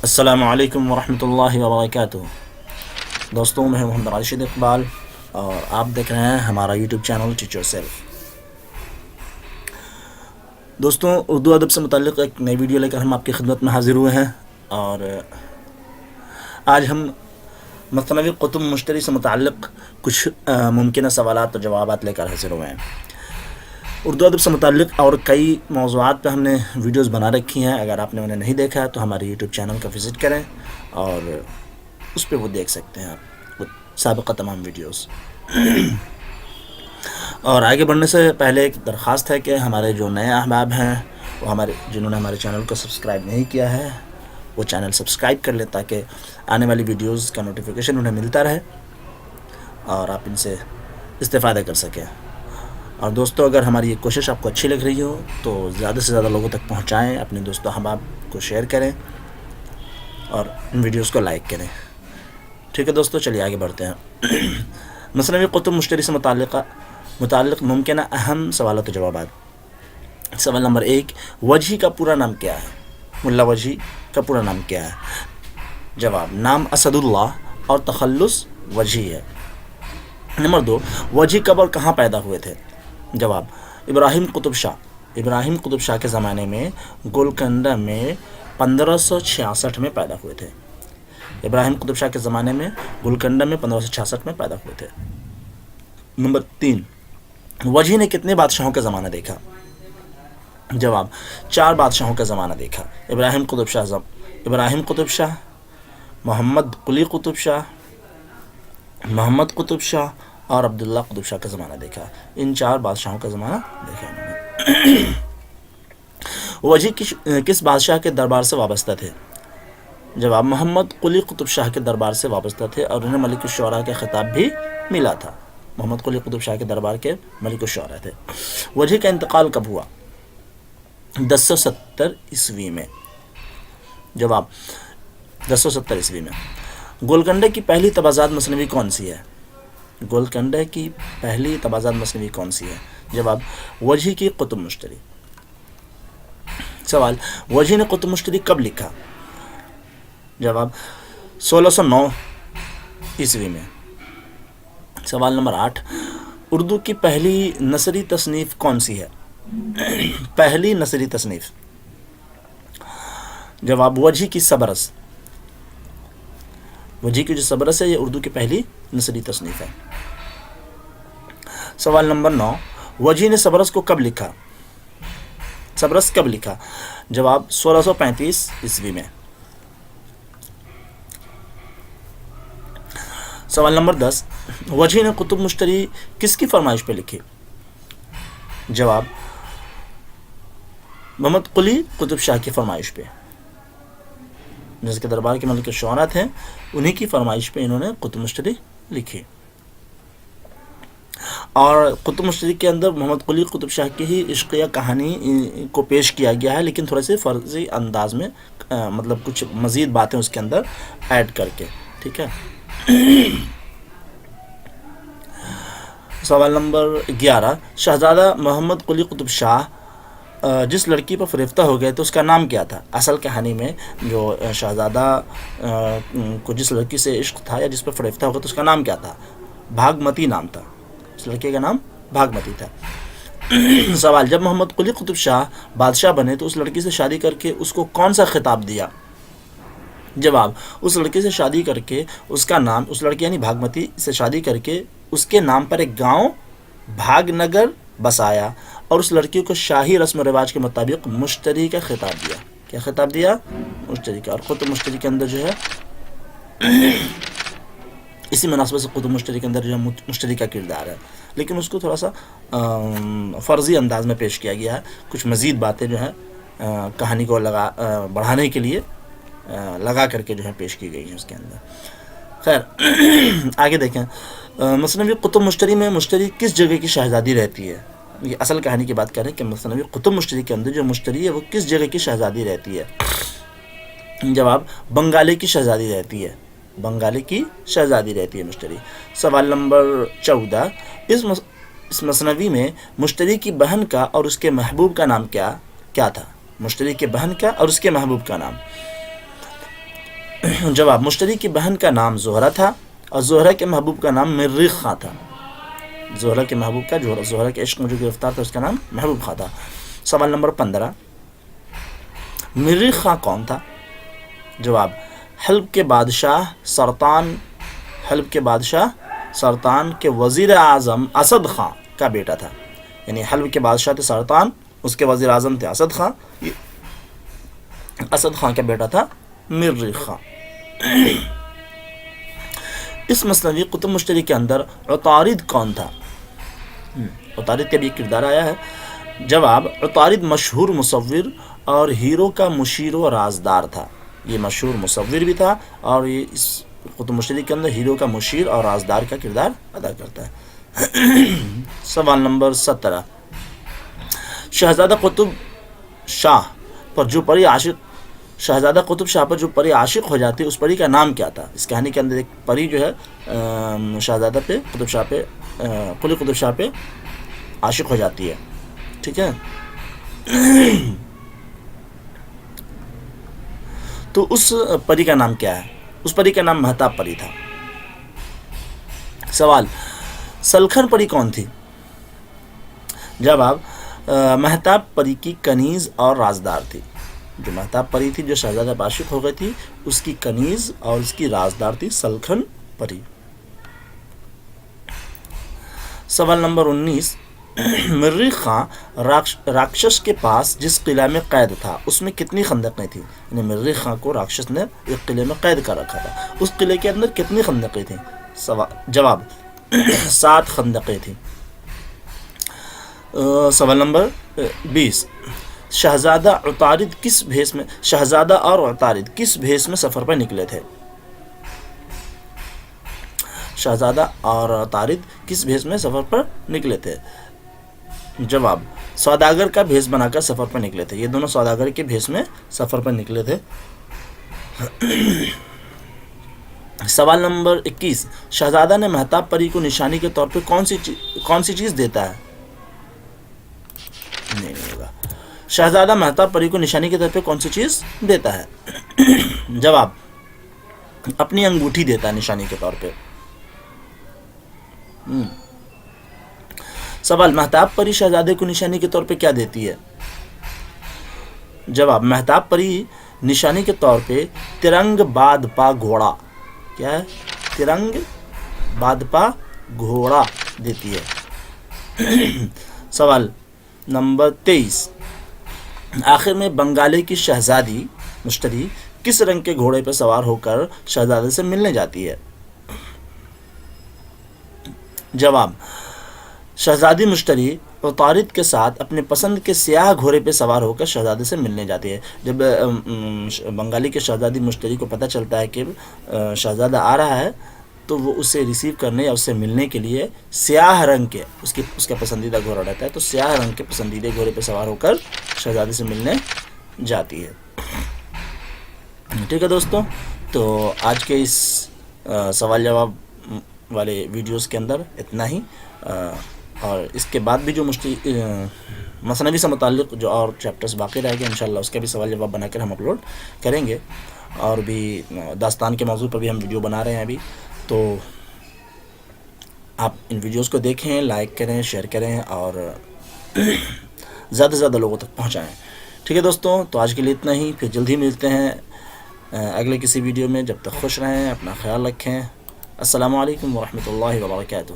السلام علیکم ورحمۃ اللہ وبرکاتہ۔ دوستوں، میں محمد راشد اقبال اور آپ دیکھ رہے ہیں ہمارا YouTube channel teach your self. دوستوں، اردو ادب سے متعلق ایک نئی ویڈیو لے کر ہم آپ کی خدمت میں حاضر ہوئے ہیں، اور آج ہم مثنوی قطب مشتری سے متعلق کچھ ممکنہ سوالات اور جوابات لے کر حاضر ہوئے ہیں۔ اردو ادب سے متعلق اور کئی موضوعات پہ ہم نے ویڈیوز بنا رکھی ہیں، اگر آپ نے انہیں نہیں دیکھا ہے تو ہمارے یوٹیوب چینل کا وزٹ کریں اور اس پہ وہ دیکھ سکتے ہیں آپ سابقہ تمام ویڈیوز۔ اور آگے بڑھنے سے پہلے ایک درخواست ہے کہ ہمارے جو نئے احباب ہیں، وہ جنہوں نے ہمارے چینل کو سبسکرائب نہیں کیا ہے، وہ چینل سبسکرائب کر لیں تاکہ آنے والی ویڈیوز کا نوٹیفیکیشن انہیں ملتا رہے اور آپ ان سے استفادہ کر سکیں۔ اور دوستو، اگر ہماری یہ کوشش آپ کو اچھی لگ رہی ہو تو زیادہ سے زیادہ لوگوں تک پہنچائیں، اپنے دوستوں احباب کو شیئر کریں اور ان ویڈیوز کو لائک کریں۔ ٹھیک ہے دوستو، چلیے آگے بڑھتے ہیں۔ مثنوی قطب مشتری سے متعلق ممکنہ اہم سوالات و جوابات۔ سوال نمبر 1، وجہی کا پورا نام کیا ہے؟ ملا وجہی کا پورا نام کیا ہے؟ جواب، نام اسد اللہ اور تخلص وجہی ہے۔ نمبر 2، وجہی کب اور کہاں پیدا ہوئے تھے؟ جواب، ابراہیم قطب شاہ کے زمانے میں گولکنڈہ میں 1566 میں پیدا ہوئے تھے۔ ابراہیم قطب شاہ کے زمانے میں گولکنڈہ میں 1566 میں پیدا ہوئے تھے۔ نمبر 3، وجہی نے کتنے بادشاہوں کا زمانہ دیکھا؟ جواب، 4 بادشاہوں کا زمانہ دیکھا۔ ابراہیم قطب شاہ، محمد قلی قطب شاہ، محمد قطب شاہ اور عبداللہ قطب شاہ کا زمانہ دیکھا۔ ان 4 بادشاہوں کا زمانہ دیکھا انہوں نے۔ وجہی کس بادشاہ کے دربار سے وابستہ تھے؟ جواب، محمد قلی قطب شاہ کے دربار سے وابستہ تھے اور انہیں ملک الشعراء کا خطاب بھی ملا تھا۔ محمد قلی قطب شاہ کے دربار کے ملک الشعراء تھے۔ وجہی کا انتقال کب ہوا؟ 1070 عیسوی میں۔ جواب، 1070 عیسوی میں۔ گولکنڈہ کی پہلی تبازات مثنوی کون سی ہے؟ گولکنڈہ کی پہلی تبازات مثنوی کون سی ہے؟ جواب، وجہی کی قطب مشتری۔ سوال، وجہی نے قطب مشتری کب لکھا؟ جواب، 1609 عیسوی میں۔ سوال نمبر 8، اردو کی پہلی نثری تصنیف کون سی ہے؟ پہلی نثری تصنیف۔ جواب، وجہی کی سبرس۔ وجہی کی جو سبرس ہے یہ اردو کی پہلی نثری تصنیف ہے۔ سوال نمبر 9، وجہی نے سبرس کو کب لکھا؟ سبرس کب لکھا؟ جواب، 1635 عیسوی میں۔ سوال نمبر 10، وجہی نے قطب مشتری کس کی فرمائش پہ لکھی؟ جواب، محمد قلی قطب شاہ کی فرمائش پہ، جس کے دربار کے ملک الشعراء تھے، انہی کی فرمائش پہ انہوں نے قطب مشتری لکھی۔ اور قطب مشتری کے اندر محمد قلی قطب شاہ کی ہی عشقیہ کہانی کو پیش کیا گیا ہے، لیکن تھوڑے سے فرضی انداز میں، مطلب کچھ مزید باتیں اس کے اندر ایڈ کر کے۔ ٹھیک ہے۔ سوال نمبر 11، شہزادہ محمد قلی قطب شاہ جس لڑکی پر فریفتہ ہو گئے تو اس کا نام کیا تھا؟ اصل کہانی میں جو شہزادہ کو جس لڑکی سے عشق تھا یا جس پر فریفتہ ہو گیا تو اس کا نام کیا تھا؟ بھاگمتی نام تھا، اس لڑکے کا نام بھاگمتی تھا۔ سوال، جب محمد قلی قطب شاہ بادشاہ بنے تو اس لڑکی سے شادی کر کے اس کو کون سا خطاب دیا؟ جواب، اس لڑکی سے شادی کر کے اس کا نام، اس لڑکی یعنی بھاگمتی سے شادی کر کے اس کے نام پر ایک گاؤں بھاگ نگر بسایا اور اس لڑکی کو شاہی رسم و رواج کے مطابق مشتری کا خطاب دیا۔ کیا خطاب دیا؟ مشتری کا۔ اور قطب مشتری کے اندر جو ہے اسی مناسبت سے قطب مشتری کے اندر جو ہے مشتری کا کردار ہے، لیکن اس کو تھوڑا سا فرضی انداز میں پیش کیا گیا ہے، کچھ مزید باتیں جو ہیں کہانی کو بڑھانے کے لیے لگا کر کے جو ہے پیش کی گئی ہیں اس کے اندر۔ خیر، آگے دیکھیں۔ مثنوی قطب مشتری میں مشتری کس جگہ کی شہزادی رہتی ہے؟ یہ اصل کہانی کی بات کر رہے ہیں کہ مثنوی قطب مشتری کے اندر جو مشتری ہے وہ کس جگہ کی شہزادی رہتی ہے؟ جواب، بنگالی کی شہزادی رہتی ہے۔ بنگالی کی شہزادی رہتی ہے مشتری۔ سوال نمبر 14، اس مثنوی میں مشتری کی بہن کا اور اس کے محبوب کا نام کیا تھا؟ مشتری کے بہن کا اور اس کے محبوب کا نام۔ جواب، مشتری کی بہن کا نام زہرہ تھا اور زہرہ کے محبوب کا نام مریخ خاں تھا. زہرہ کے محبوب کا، زہرہ کے عشق میں جو گرفتار تھا اس کا نام محبوب خاں تھا. سوال نمبر 15، مریخ خاں کون تھا؟ جواب، حلب کے بادشاہ سرطان کے وزیر اعظم اسد خاں کا بیٹا تھا. یعنی حلب کے بادشاہ تھے سرطان، اس کے وزیر اعظم تھے اسد خاں. اسد خاں کا بیٹا تھا مریخ خاں. اس مثنوی قطب مشتری کے اندر عطارد کون تھا؟ عطارد کا بھی ایک کردار آیا ہے. جواب، عطارد مشہور مصور اور ہیرو کا مشیر و رازدار تھا. یہ مشہور مصور بھی تھا اور یہ اس قطب مشتری کے اندر ہیرو کا مشیر اور رازدار کا کردار ادا کرتا ہے. سوال نمبر 17، شہزادہ قطب شاہ پر جو پری عاشق ہو جاتی ہے اس پری کا نام کیا تھا؟ اس کہانی کے اندر ایک پری جو ہے شہزادہ پہ قلی قطب شاہ پہ عاشق ہو جاتی ہے. ٹھیک ہے، تو اس پری کا نام کیا ہے؟ اس پری کا نام مہتاب پری تھا. سوال، سلکھن پری کون تھی؟ جواب، مہتاب پری کی کنیز اور رازدار تھی. جو مہتاب پری تھی جو شہزادہ پہ عاشق ہو گئی تھی، اس کی کنیز اور اس کی رازدار تھی سلکھن پری. سوال نمبر 19، مریخ خاں راکشس کے پاس جس قلعہ میں قید تھا اس میں کتنی خندقیں تھیں؟ یعنی مریخ خاں کو راکشس نے ایک قلعے میں قید کر رکھا تھا، اس قلعے کے اندر کتنی خندقیں تھیں؟ جواب، 7 خندقیں تھیں. سوال نمبر 20، شہزادہ اور عطارد کس بھیس میں سفر پر نکلے تھے؟ شہزادہ اور عطارد کس بھیس میں سفر پر نکلے تھے؟ جواب، سوداگر کا بھیس بنا کر سفر پر نکلے تھے. یہ دونوں سوداگر کے بھیس میں سفر پر نکلے تھے. سوال نمبر 21، شہزادہ نے مہتاب پری کو نشانی کے طور پہ کون سی چیز دیتا ہے؟ نہیں ہوگا. شہزادہ مہتاب پری کو نشانی کے طور پہ کون سی چیز دیتا ہے؟ جواب، اپنی انگوٹھی دیتا ہے نشانی کے طور پہ. سوال، مہتاب پری شہزادے کو نشانی کے طور پہ کیا دیتی ہے؟ جواب، مہتاب پری نشانی کے طور پہ ترنگ باد پا گھوڑا، کیا ہے؟ ترنگ باد پا گھوڑا دیتی ہے. سوال نمبر 23، آخر میں بنگالے کی شہزادی مشتری کس رنگ کے گھوڑے پہ سوار ہو کر شہزادے سے ملنے جاتی ہے؟ جواب، شہزادی مشتری عطارد کے ساتھ اپنے پسند کے سیاہ گھوڑے پہ سوار ہو کر شہزادے سے ملنے جاتی ہے. جب بنگالی کے شہزادی مشتری کو پتہ چلتا ہے کہ شہزادہ آ رہا ہے تو وہ اسے ریسیو کرنے یا اس سے ملنے کے لیے سیاہ رنگ کے اس کا پسندیدہ گھوڑا رہتا ہے تو سیاہ رنگ کے پسندیدہ گھوڑے پہ سوار ہو کر شہزادے سے ملنے جاتی ہے. ٹھیک ہے دوستوں، تو آج کے اس سوال جواب والے ویڈیوز کے اندر اتنا ہی. اور اس کے بعد بھی جو مثنوی سے متعلق جو اور چیپٹرز باقی رہ گئے انشاءاللہ اس کا بھی سوال جواب بنا کر ہم اپلوڈ کریں گے. اور بھی داستان کے موضوع پر بھی ہم ویڈیو بنا رہے ہیں ابھی، تو آپ ان ویڈیوز کو دیکھیں، لائک کریں، شیئر کریں اور زیادہ سے زیادہ لوگوں تک پہنچائیں. ٹھیک ہے دوستوں، تو آج کے لیے اتنا ہی. پھر جلد ہی ملتے ہیں اگلے کسی ویڈیو میں. جب تک خوش رہیں، اپنا خیال رکھیں. السلام علیکم ورحمۃ اللہ وبرکاتہ.